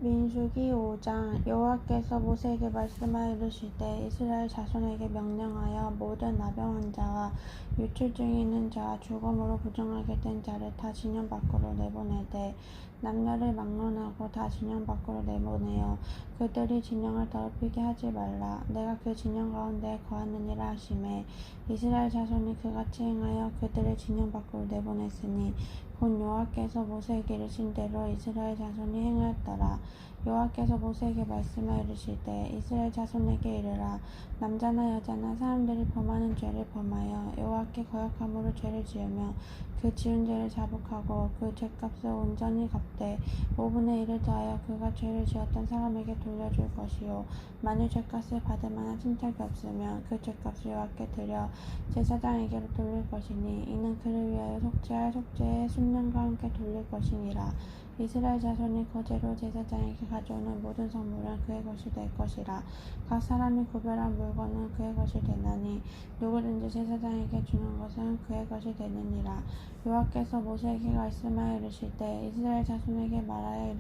민수기 5장. 여호와께서 모세에게 말씀하여 이르시되 이스라엘 자손에게 명령하여 모든 나병한 자와 유출 중에 있는 자와 죽음으로 부정하게 된 자를 다 진영 밖으로 내보내되 남녀를 막론하고 다 진영 밖으로 내보내어 그들이 진영을 더럽히게 하지 말라. 내가 그 진영 가운데 거하느니라 하시매 이스라엘 자손이 그같이 행하여 그들을 진영 밖으로 내보냈으니 곧 여호와께서 모세에게 이르신 대로 이스라엘 자손이 행하였더라. 여호와께서 모세에게 말씀하여 이르시되 이스라엘 자손에게 이르라. 남자나 여자나 사람들이 범하는 죄를 범하여 여호와께 거역함으로 죄를 지으며 그 지은 죄를 자복하고 그 죄값을 온전히 갚되 5분의 1을 더하여 그가 죄를 지었던 사람에게 돌려줄 것이요 만일 죄값을 받을 만한 친척이 없으면 그 죄값을 여호와께 드려 제사장에게로 돌릴 것이니 이는 그를 위하여 속죄할 속죄의 순년과 함께 돌릴 것이니라. 이스라엘 자손이 거제로 제사장에게 가져오는 모든 성물은 그의 것이 될 것이라. 각 사람이 구별한 물건은 그의 것이 되나니 누구든지 제사장에게 주는 것은 그의 것이 되느니라. 여호와께서 모세에게 말씀하여 이르시되 이스라엘 자손에게 말하여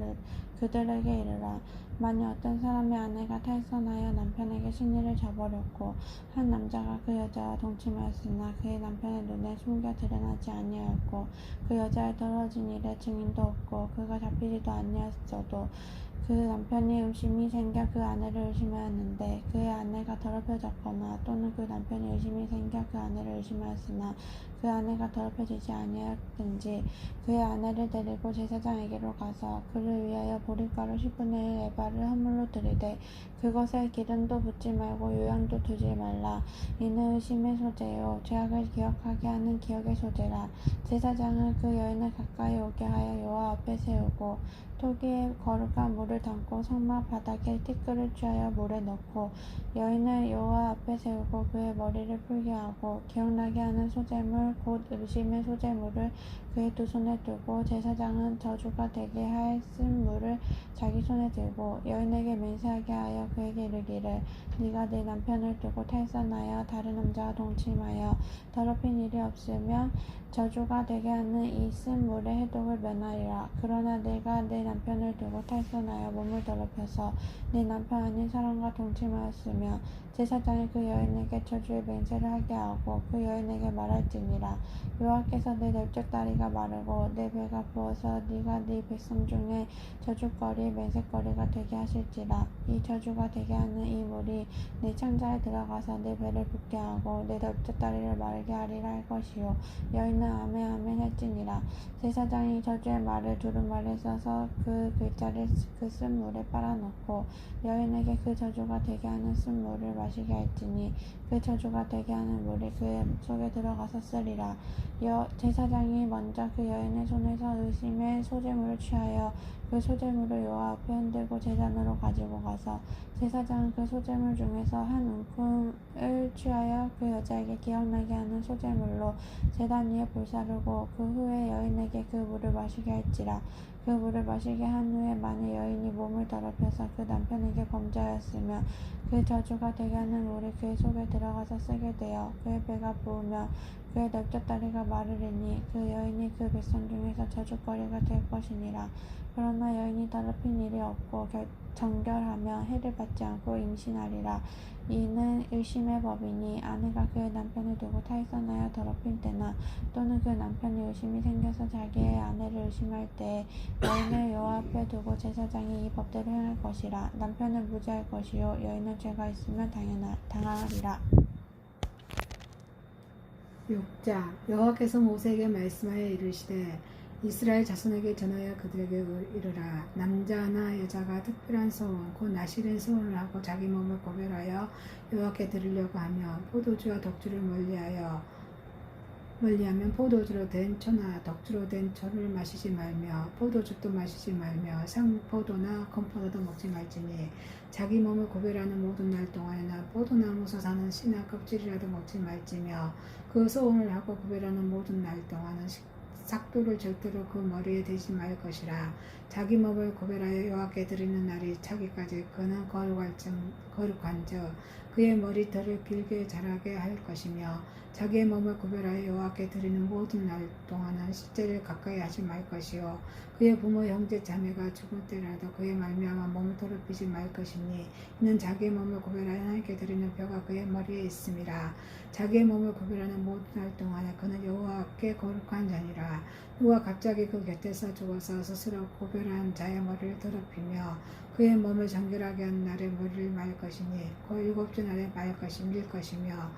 그들에게 이르라. 만일 어떤 사람의 아내가 탈선하여 남편에게 시니를 저버렸고 한 남자가 그 여자와 동침하였으나 그의 남편의 눈에 숨겨 드러나지 아니하였고 그 여자의 더러워진 일에 증인도 없고 그가 잡히지도 아니하였어도 그 남편이 의심이 생겨 그 아내를 의심하였는데 그의 아내가 더럽혀졌거나 또는 그 남편이 의심이 생겨 그 아내를 의심하였으나 그 아내가 더럽혀지지 아니하였든지 그의 아내를 데리고 제사장에게로 가서 그를 위하여 보리가루 10분의 1 에바를 헌물로 드리되 그것에 기름도 붓지 말고 요양도 두지 말라. 이는 의심의 소재요 죄악을 기억하게 하는 기억의 소재라. 제사장은 그 여인을 가까이 오게 하여 여호와 앞에 세우고 토기에 거룩한 물을 담고 성막 바닥에 티끌을 취하여 물에 넣고 여인을 여호와 앞에 세우고 그의 머리를 풀게 하고 기억나게 하는 소재물 곧 의심의 소재물을 그의 두 손에 두고 제사장은 저주가 되게 할 쓴 물을 자기 손에 들고 여인에게 맹세하게 하여 그에게 이르기를 네가 네 남편을 두고 탈선하여 다른 남자와 동침하여 더럽힌 일이 없으면 저주가 되게 하는 이 쓴 물의 해독을 면하리라. 그러나 네가 네 남편을 두고 탈선하여 몸을 더럽혀서 네 남편 아닌 사람과 동침하였으며 제사장이 그 여인에게 저주의 맹세를 하게 하고 그 여인에게 말할지니라. 여호와께서 내 널쩍다리가 마르고 내 배가 부어서 네가 네 백성 중에 저주거리 맹세거리가 되게 하실지라. 이 저주가 되게 하는 이 물이 내 창자에 들어가서 내 배를 붓게 하고 내 널쩍다리를 마르게 하리라 할 것이요 여인은 아멘 아멘 할지니라. 제사장이 저주의 말을 두루마리에 써서 그 글자를 그 쓴 물에 빨아넣고 여인에게 그 저주가 되게 하는 쓴 물을 마시게 할지니 그 저주가 되게 하는 물이 그의 속에 들어가서 쓰리라. 제사장이 먼저 그 여인의 손에서 의심의 소재물을 취하여 그 소재물을 여호와 앞에 흔들고 제단으로 가지고 가서 제사장은 그 소재물 중에서 한 움큼을 취하여 그 여자에게 기억나게 하는 소재물로 제단 위에 불사르고 그 후에 여인에게 그 물을 마시게 할지라. 그 물을 마시게 한 후에 만일 여인이 몸을 더럽혀서 그 남편에게 범죄하였으며 그 저주가 되게 하는 물이 그의 속에 들어가서 쓰게 되어 그의 배가 부으며 그의 널쩍다리가 마르리니 그 여인이 그 백성 중에서 저주거리가 될 것이니라. 그러나 여인이 더럽힌 일이 없고 정결하며 해를 받지 않고 임신하리라. 이는 의심의 법이니 아내가 그의 남편을 두고 탈선하여 더럽힌 때나 또는 그 남편이 의심이 생겨서 자기의 아내를 의심할 때에 여인을 여호와 앞에 두고 제사장이 이 법대로 행할 것이라. 남편은 무죄할 것이요 여인은 죄가 있으면 당하리라. 6장. 여호와께서 모세에게 말씀하여 이르시되 이스라엘 자손에게 전하여 그들에게 이르라. 남자나 여자가 특별한 소원 곧 나시된 소원을 하고 자기 몸을 고별하여 여호와께 드리려고 하며 포도주와 덕주를 멀리하면 포도주로 된 초나 덕주로 된 초를 마시지 말며 포도주도 마시지 말며 생포도나 건포도도 먹지 말지니 자기 몸을 고별하는 모든 날 동안에는 포도나무에서 사는 씨나 껍질이라도 먹지 말지며 그 소원을 하고 고별하는 모든 날 동안은 삭도를 절대로 그 머리에 대지 말 것이라. 자기 몸을 고별하여 여호와께 드리는 날이 차기까지 그는 거룩한즉 그의 머리털을 길게 자라게 할 것이며 자기의 몸을 구별하여 여호와께 드리는 모든 날 동안은 식재를 가까이 하지 말 것이요 그의 부모 형제 자매가 죽을 때라도 그의 말미암아 몸을 더럽히지 말 것이니 이는 자기의 몸을 구별하여 하나님께 드리는 뼈가 그의 머리에 있음이라. 자기의 몸을 구별하는 모든 날 동안에 그는 여호와께 거룩한 자니라. 누가 갑자기 그 곁에서 죽어서 스스로 구별한 자의 머리를 더럽히며 그의 몸을 정결하게 한 날에 머리를 말 것이니 그 일곱째 날에 말 것이 밀 것이며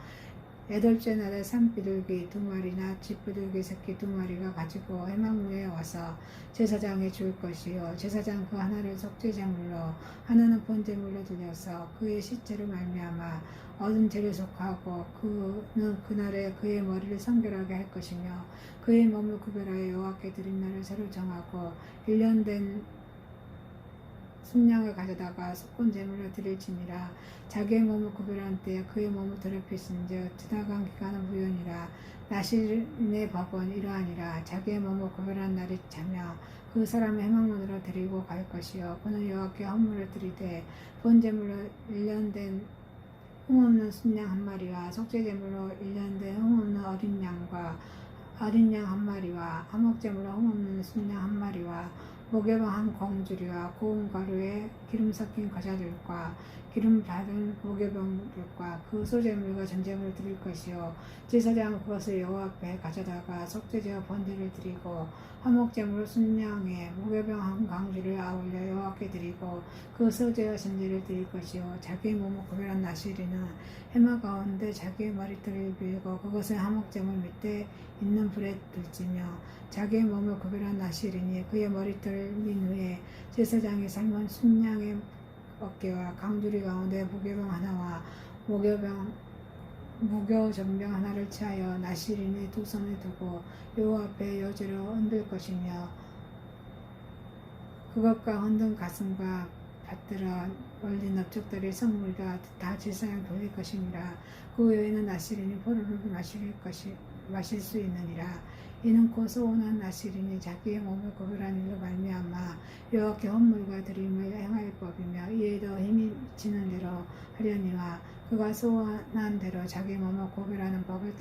여덟째 날에 산비둘기 2마리나 쥐비둘기 새끼 2마리가 가지고 회막문에 와서 제사장에 줄 것이요 제사장 그 하나를 속죄제물로 하나는 번제물로 드려서 그의 시체로 말미암아 얻은 죄를 속하고 그는 그날에 그의 머리를 성결하게 할 것이며 그의 몸을 구별하여 여호와께 드린 날을 새로 정하고 1년 된 순양을 가져다가 속건제물로 드릴지니라. 자기의 몸을 구별한 때에 그의 몸을 더럽힐진즉 지나간 기간은 무효니라. 나실인의 법은 이러하니라. 자기의 몸을 구별한 날이 차며 그 사람의 회막문으로 데리고 갈 것이요 그는 여호와께 헌물을 드리되 번제물로 1년 된 흠없는 순양 한 마리와 속죄제물로 1년 된 흠없는 어린 양과 어린 양 한 마리와 화목제물로 흠없는 순양 한 마리와 목에방 한 공주리와 고운 가루에 기름 섞인 과자들과 기름 받은 목에병들과 그 소제물과 전제물을 드릴 것이요 제사장은 그것을 여호와 앞에 가져다가 속죄제와 번제를 드리고 화목제물로 순양에 목에병 한 강주를 아울러 여호와께 드리고 그 소제와 전제를 드릴 것이요 자기의 몸을 구별한 나시리는 해마 가운데 자기의 머리털을 빌고 그것을 화목제물 밑에 있는 불에 둘지며 자기의 몸을 구별한 나시리니 그의 머리털을 민 후에 제사장이 삶은 순양의 어깨와 강주리 가운데 무교병 하나와 무교전병 하나를 취하여 나시린의 2손에 두고 여호와 앞에 여제로 흔들 것이며 그것과 흔든 가슴과 받들어 올린 넓적다리 성물과 다 제사장에 돌릴 것이니라. 그 외에는 나시린이 포도를 마실 수 있느니라. 이는 곧 소원한 나시린이 자기의 몸을 구별한 일로 말미암아 여호와께 헌물과 드림을 행할 법이며 이에 더 힘이 지는 대로 하려니와 그가 소원한 대로 자기 몸을 구별하는 법을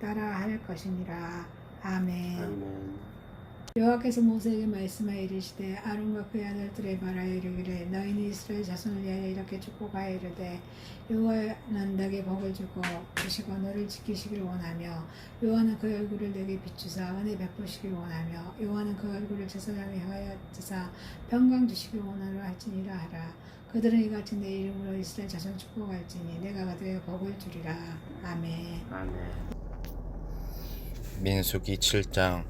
따라 할 것이니라. 아멘. 아멘. 여호와께서 모세에게 말씀하여 이르시되 아론과 그의 아들들에 말하여 이르기를 너희는 이스라엘 자손을 위하여 이렇게 축복하여 이르되 여호와는 너에게 복을 주시고 너를 지키시길 원하며 여호와는 그 얼굴을 내게 비추사 은혜 베푸시길 원하며 여호와는 그 얼굴을 제사장에 향하여 드사 평강 주시길 원하노라 할지니라 하라. 그들은 이같이 내 이름으로 이스라엘 자손을 축복할지니 내가 그들에게 복을 주리라. 아멘. 아멘. 민수기 7장.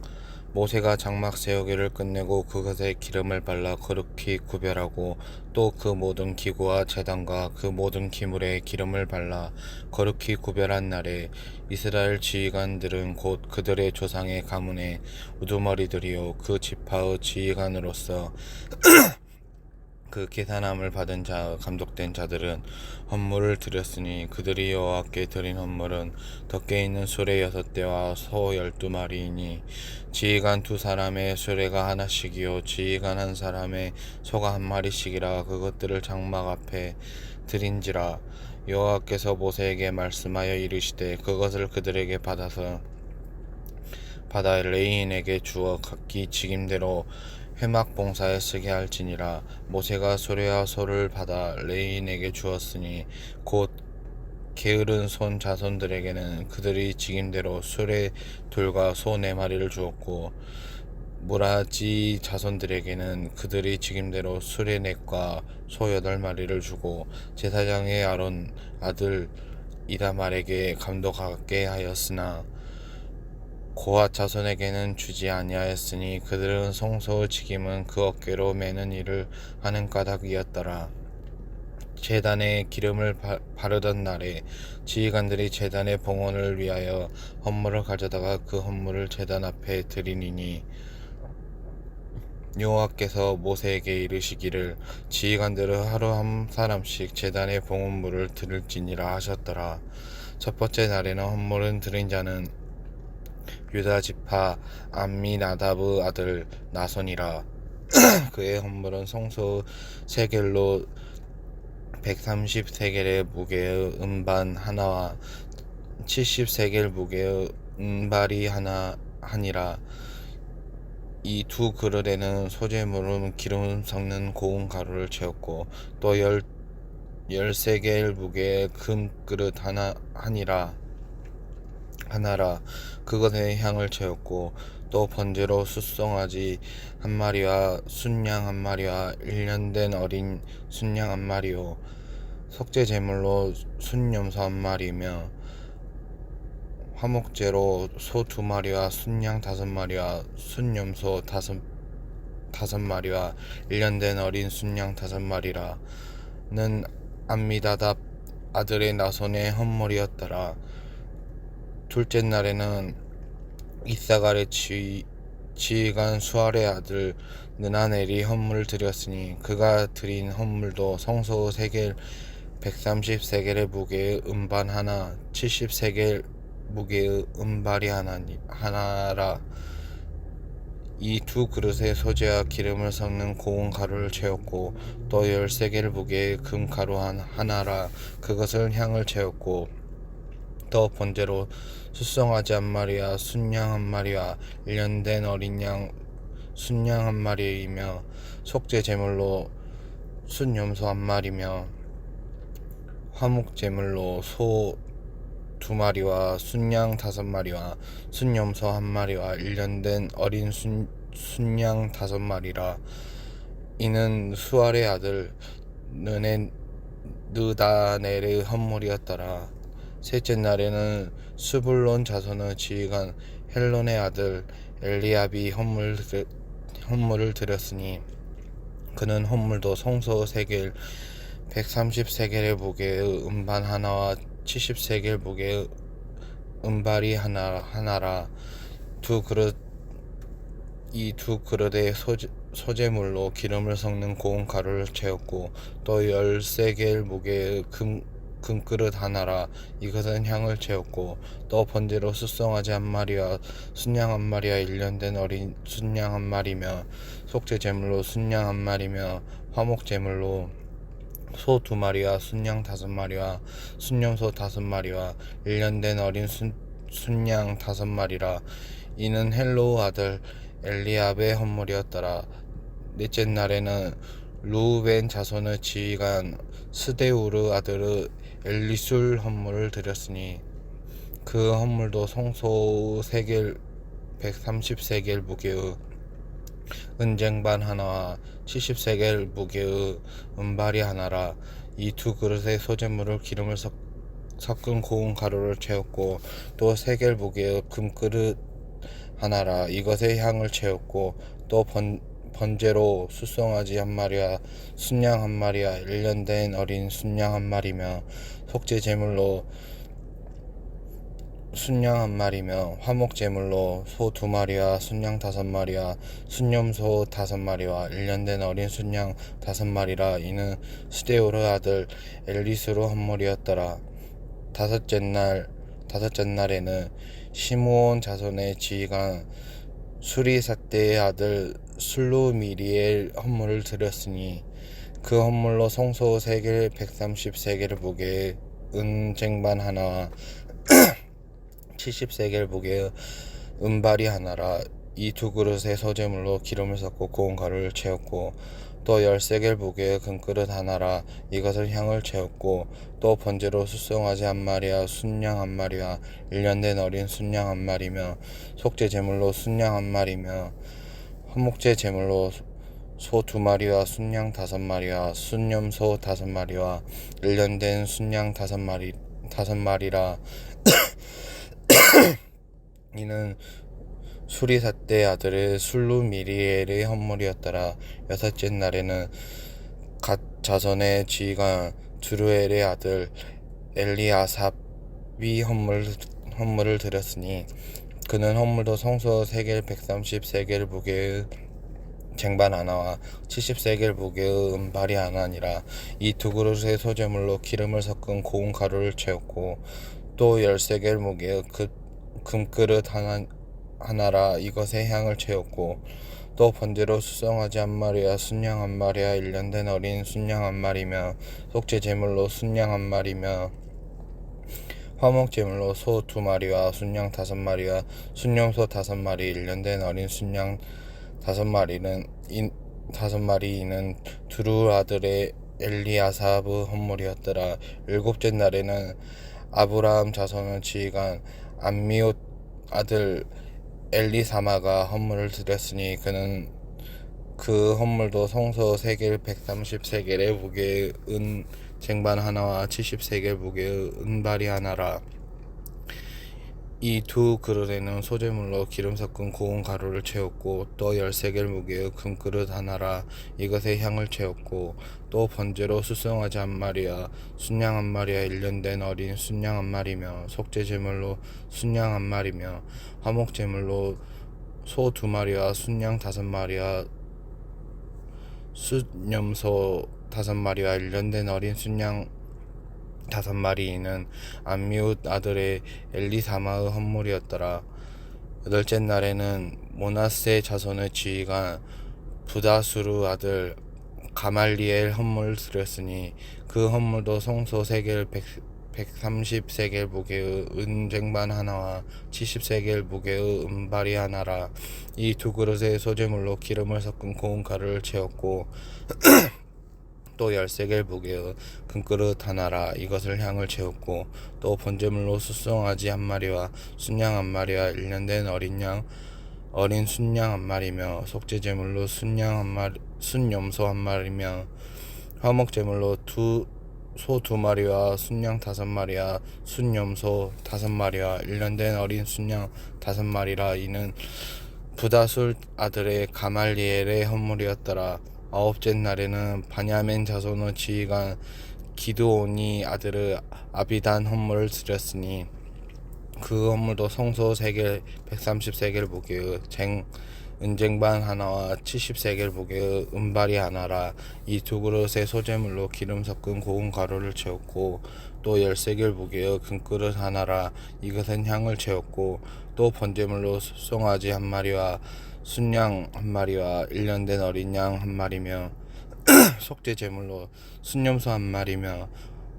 모세가 장막 세우기를 끝내고 그것에 기름을 발라 거룩히 구별하고 또 그 모든 기구와 제단과 그 모든 기물에 기름을 발라 거룩히 구별한 날에 이스라엘 지휘관들은 곧 그들의 조상의 가문의 우두머리들이요 그 지파의 지휘관으로서 그 계산함을 받은 자 감독된 자들은 헌물을 드렸으니 그들이 여호와께 드린 헌물은 덮개 있는 수레 6대와 소 12마리이니 지휘관 2사람의 수레가 하나씩이요 지휘관 1사람의 소가 1마리씩이라 그것들을 장막 앞에 드린지라. 여호와께서 모세에게 말씀하여 이르시되 그것을 그들에게 받아 레인에게 주어 각기 직임대로 회막 봉사에 쓰게 할지니라. 모세가 수레와 소를 받아 레인에게 주었으니 곧 게으른 손 자손들에게는 그들이 직임대로 수레 둘과 소 4마리를 주었고 무라지 자손들에게는 그들이 직임대로 수레 넷과 소 8마리를 주고 제사장의 아론 아들 이다말에게 감독하게 하였으나 고핫 자손에게는 주지 아니하였으니 그들은 성소의 직임은 그 어깨로 매는 일을 하는 까닭이었더라. 제단에 기름을 바르던 날에 지휘관들이 제단의 봉헌을 위하여 헌물을 가져다가 그 헌물을 제단 앞에 드리니니 여호와께서 모세에게 이르시기를 지휘관들은 하루 한 사람씩 제단의 봉헌물을 드릴지니라 하셨더라. 첫 번째 날에는 헌물을 드린 자는 유다 지파 암미나답의 아들 나손이라. 그의 헌물은 성소 세겔로 130세겔의 무게의 음반 하나와 70세겔 무게의 은발이 하니라. 이 두 그릇에는 소재물은 기름 섞는 고운 가루를 채웠고 또 10세겔 무게의 금 그릇 하나라. 그것에 향을 채웠고 또 번제로 숫송아지 한 마리와 순양 한 마리와 1년 된 어린 순양 한 마리요 속죄 제물로 순염소 한 마리며 화목제로 소 2마리와 순양 5마리와 순염소 다섯 마리와 1년 된 어린 순양 5마리라. 는 암미다답 아들의 나손의 헌물이었더라. 둘째 날에는 이사갈의 지휘관 수알의 아들 느나넬이 헌물을 드렸으니 그가 드린 헌물도 성소 세겔 130세겔의 무게의 음반 하나 70세겔 무게의 음발이 하나라. 이 두 그릇에 소재와 기름을 섞는 고운 가루를 채웠고 또 10세겔 무게의 금 가루 하나라. 그것을 향을 채웠고 또 번제로 숫송아지 한 마리와 순양 한 마리와 1년 된 어린 양 순양 한 마리이며 속죄 제물로 순염소 한 마리며 화목 제물로 소 2마리와 순양 5마리와 순염소 한 마리와 1년 된 어린 순양 5마리라. 이는 수알의 아들 느다넬의 헌물이었더라. 셋째 날에는 스불론 자손의 지휘관 헬론의 아들 엘리압이 헌물을 드렸으니 그는 헌물도 성소 세겔 130세겔의 무게의 음반 하나와 70세겔 무게의 음발이 하나라. 이 두 그릇에 소재물로 기름을 섞는 고운 가루를 채웠고 또 10세겔 무게의 금그릇 하나라. 이것은 향을 채웠고 또 번제로 숫송아지 한 마리와 순양 한 마리와 1년 된 어린 순양 한 마리며 속죄 제물로 순양 한 마리며 화목 제물로 소 2마리와 순양 5마리와 순염소 5마리와 1년 된 어린 순양 5마리라. 이는 헬로우 아들 엘리압의 헌물이었더라. 넷째 날에는 루벤 자손의 지휘관 스데우르 아들의 엘리술 헌물을 드렸으니 그 헌물도 성소 세겔 130세겔 무게의 은쟁반 하나와 70세겔 무게의 은발이 하나라. 이 두 그릇에 소재물을 기름을 섞은 고운 가루를 채웠고 또 세겔 무게의 금그릇 하나라. 이것에 향을 채웠고 또 번제로 숫송아지 한 마리와 순양 한 마리와 1년 된 어린 순양 한 마리며 속죄 제물로 순양 한 마리며 화목 제물로 소 2마리와 순양 5마리와 순염소 5마리와 1년 된 어린 순양 5마리라. 이는 스데오르 아들 엘리스로 헌물이었더라. 다섯째 날에는 시므온 자손의 지휘관 수리사떼의 아들 슬루미리엘 헌물을 드렸으니 그 헌물로 성소 세겔 130세겔 무게의 은쟁반 하나와 70세겔 무게의 은발이 하나라. 이 두 그릇에 소재물로 기름을 섞고 고운 가루를 채웠고 또 10세겔 무게의 금그릇 하나라. 이것을 향을 채웠고 또 번제로 숫송아지 한 마리와 순양 한 마리와 1년 된 어린 순양 한 마리며 속죄 제물로 순양 한 마리며 화목제 제물로 소 2마리와 순양 5마리와 순염소 5마리와 1년 된 순양 5마리라. 이는 수리사떼 아들의 술루미리엘의 헌물이었더라. 여섯째 날에는 갓 자손의 지휘관 두루엘의 아들 엘리아삽이 헌물을 드렸으니 그는 헌물도 성소 세겔 130세겔 무게의 쟁반 하나와 70세겔 무게의 은발이 하나니라. 이 두 그릇의 소재물로 기름을 섞은 고운 가루를 채웠고 또 10세겔 무게의 금그릇 하나라. 이것에 향을 채웠고 또 번제로 수송아지 한 마리와 순양 한 마리와 1년 된 어린 순양 한 마리며 속죄 제물로 순양 한 마리며 화목 제물로 소 2마리와 순양 5마리와 순염소 5마리 1년 된 어린 순양 5마리 이는 두루 아들의 엘리아사브 헌물이었더라. 일곱째 날에는 아브라함 자손의 지휘관 암미옷 아들 엘리사마가 헌물을 드렸으니 그는 그 헌물도 성소 세겔 130세겔의 무게의 은 쟁반 하나와 70세겔 무게의 은발이 하나라. 이 두 그릇에는 소재물로 기름 섞은 고운 가루를 채웠고 또 10세겔 무게의 금그릇 하나라. 이것에 향을 채웠고 또 번제로 수송아지 한 마리와 순양 한 마리와 1년 된 어린 순양 한 마리며 속죄 제물로 순양 한 마리며 화목 제물로 소 2마리와 순양 5마리와 순염소 5마리와 1년 된 어린 순양 5마리는 암미웃 아들의 엘리사마의 헌물이었더라. 여덟째 날에는 모나세 자손의 지휘관 부다수르 아들 가말리엘 헌물을 드렸으니 그 헌물도 성소 세겔 130세겔 무게의 은쟁반 하나와 70세겔 무게의 은발이 하나라. 이 두 그릇에 소재물로 기름을 섞은 고운 가루를 채웠고 또 10세겔 무게의 금그릇 하나라. 이것을 향을 채웠고 또 번제물로 수송아지 한 마리와 순양 한 마리와 1년 된 어린 순양 한 마리며 속죄 제물로 순염소 한 마리며 화목 제물로 소 2마리와 순양 5마리와 순염소 5마리와 1년 된 어린 순양 5마리라. 이는 부다술 아들의 가말리엘의 헌물이었더라. 아홉째 날에는 바냐멘 자손의 지휘관 기드온이 아들의 아비단 헌물을 드렸으니 그 헌물도 성소 세겔 130세겔 무게의 은쟁반 하나와 70세겔 무게의 은발이 하나라. 이 두 그릇에 소재물로 기름 섞은 고운 가루를 채웠고 또 10세겔 무게의 금그릇 하나라. 이것은 향을 채웠고 또 번제물로 송아지 한 마리와 순양 한 마리와 1년 된 어린 양 한 마리며 속죄 제물로 순염소 한 마리며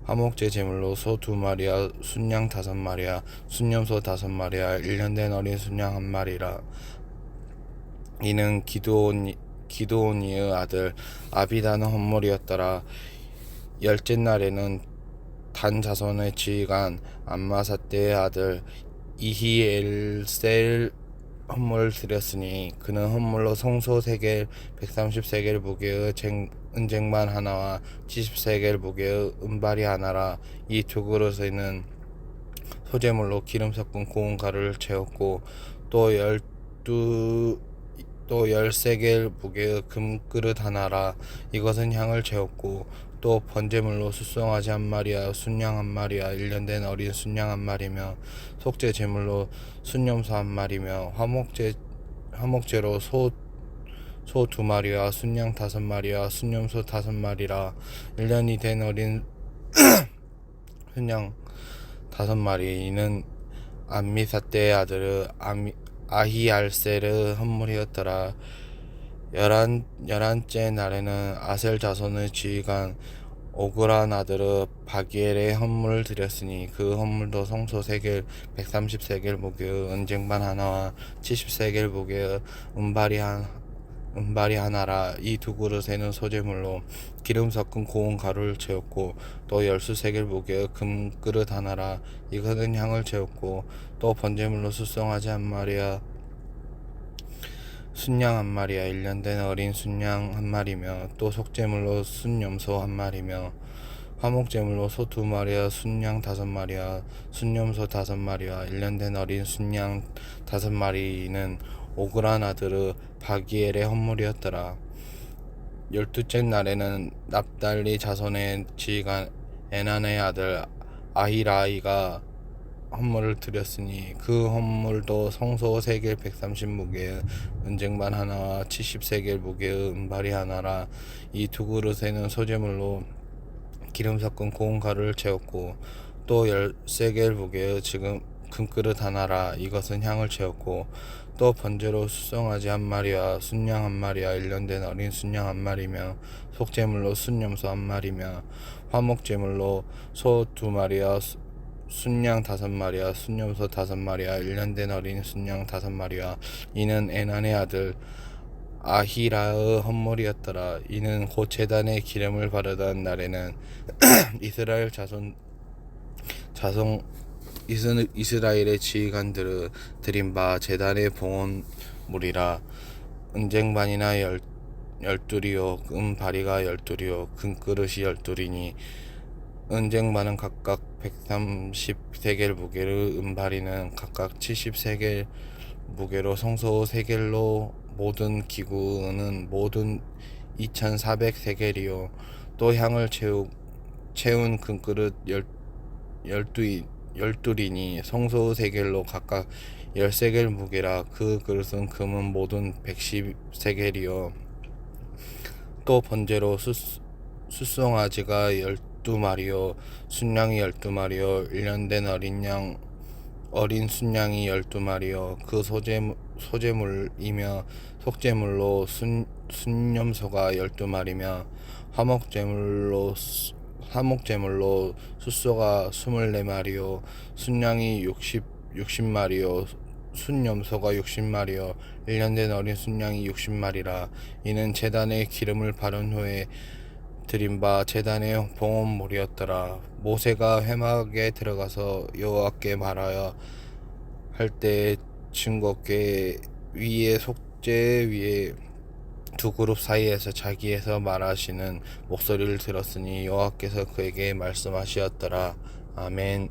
화목제 제물로 소 2마리와 순양 5마리와 순염소 5마리와 1년 된 어린 순양 한 마리라. 이는 기드온이의 아들 아비단의 헌물이었더라. 열째 날에는 단 자손의 지휘관 암마사떼의 아들 이히엘셀 헌물을 드렸으니 그는 헌물로 성소 세겔 130세겔 무게의 은쟁반 하나와 70세겔 무게의 은발이 하나라. 이 두 그릇에는 소재물로 기름 섞은 고운 가루를 채웠고 또 10세겔 무게의 금그릇 하나라. 이것은 향을 채웠고 또 번제물로 수송아지 한 마리와 순양 한 마리와 1년 된 어린 순양 한 마리며 속죄 제물로 순염소 한 마리며 화목제로 소 2마리와 순양 5마리와 순염소 5마리라. 1년이 된 어린 순양 5마리. 이는 암미사떼의 아들의 아히알셀의 헌물이었더라. 열한째 날에는 아셀 자손의 지휘관 오그란 아들의 바기엘의 헌물을 드렸으니 그 헌물도 성소 세겔 130세겔 무게의 은쟁반 하나와 70세겔 무게의 은발이 하나라. 이 두 그릇에는 소재물로 기름 섞은 고운 가루를 채웠고 또 10세겔 무게의 금그릇 하나라. 이것은 향을 채웠고 또 번제물로 수송아지 한 마리와 순양 한 마리와 1년 된 어린 순양 한 마리며 또 속제물로 순염소 한 마리며 화목제물로 소 2마리와 순양 5마리와 순염소 5마리와 1년 된 어린 순양 5마리는 오그란 아들의 바기엘의 헌물이었더라. 12째 날에는 납달리 자손의 지휘관 에난의 아들 아히라이가 헌물을 드렸으니 그 헌물도 성소 세겔 130 무게의 은쟁반 하나와 70세겔 무게의 은발이 하나라. 이 두 그릇에는 소재물로 기름 섞은 고운 가루를 채웠고 또 10세겔 무게의 금그릇 하나라. 이것은 향을 채웠고 또 번제로 수송아지 한 마리와 순양 한 마리와 1년 된 어린 순양 한 마리며 속죄물로 순염소 한 마리며 화목제물로 소 2마리와 순양 5마리와 순염소 5마리와 1년 된 어린 순양 5마리와 이는 에난의 아들 아히라의 헌물이었더라. 이는 곧 제단에 기름을 바르던 날에는 이스라엘 이스라엘의 지휘관들을 드린 바 제단의 봉헌물이라. 은쟁반이나 12이요 은바리가 12이요 금그릇이 12이니 은쟁반은 각각 130세겔 무게로 은바리는 각각 70세겔 무게로 성소 세겔로 모든 기구는 모든 2400세겔이요 또 향을 채운 금그릇 12이니 성소 세겔로 각각 10세겔 무게라. 그 그릇은 금은 모든 110세겔이요 또 번제로 숫송아지가 12마리요 순양이 12마리요 1년 된 어린 순양이 12마리요 그 소제물이며 속제물로 순염소가 12마리며 화목제물로 숫소가 24마리요 순양이 60마리요 순염소가 60마리요 1년 된 어린 순양이 60마리라. 이는 제단에 기름을 바른 후에 드린 바 제단의 봉헌물이었더라. 모세가 회막에 들어가서 여호와께 말하여 할 때 증거궤 위에 속죄 위에 두 그룹 사이에서 자기에서 말하시는 목소리를 들었으니 여호와께서 그에게 말씀하시었더라. 아멘.